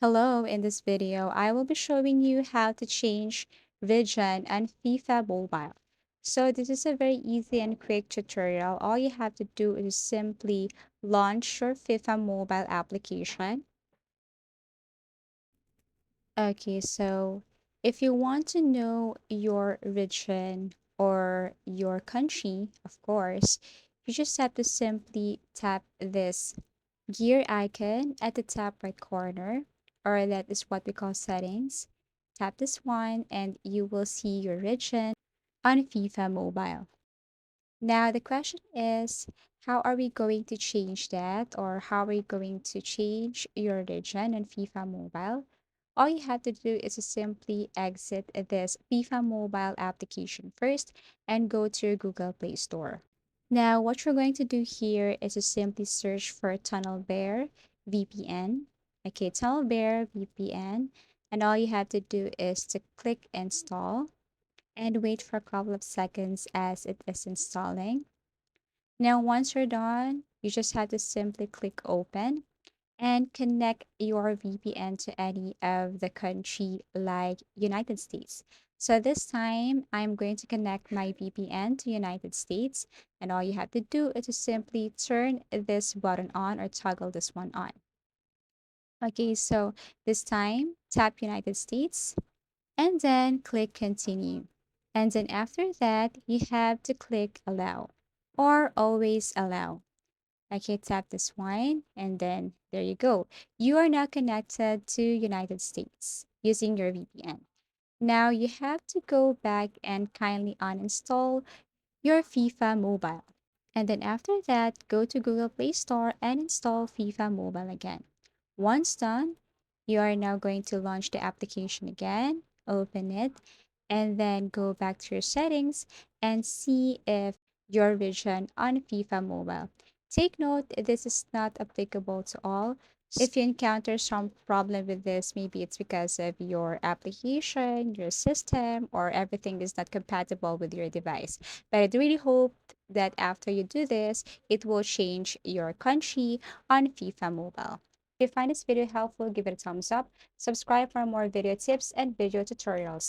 Hello, in this video, I will be showing you how to change region on FIFA Mobile. So this is a very easy and quick tutorial. All you have to do is simply launch your FIFA Mobile application. Okay, so if you want to know your region or your country, of course, you just have to simply tap this gear icon at the top right corner, or that is what we call settings. Tap this one and you will see your region on FIFA Mobile. Now, the question is, how are we going to change that, or how are we going to change your region on FIFA Mobile? All you have to do is to simply exit this FIFA Mobile application first and go to your Google Play Store. Now, what you're going to do here is to simply search for Tunnel Bear VPN. Okay, Tunnel Bear VPN. And all you have to do is to click install and wait for a couple of seconds as it is installing. Now, once you're done, you just have to simply click open and connect your VPN to any of the country like United States. So this time I'm going to connect my VPN to United States, and all you have to do is to simply turn this button on or toggle this one on. Okay, so this time tap United States and then click continue. And then after that, you have to click allow or always allow. Okay, tap this one and then there you go. You are now connected to United States using your VPN. Now you have to go back and kindly uninstall your FIFA Mobile. And then after that, go to Google Play Store and install FIFA Mobile again. Once done, you are now going to launch the application again, open it, and then go back to your settings and see if your region on FIFA Mobile. Take note, this is not applicable to all. If you encounter some problem with this, maybe it's because of your application, your system, or everything is not compatible with your device. But I really hope that after you do this, it will change your country on FIFA Mobile. If you find this video helpful, give it a thumbs up, subscribe for more video tips and video tutorials.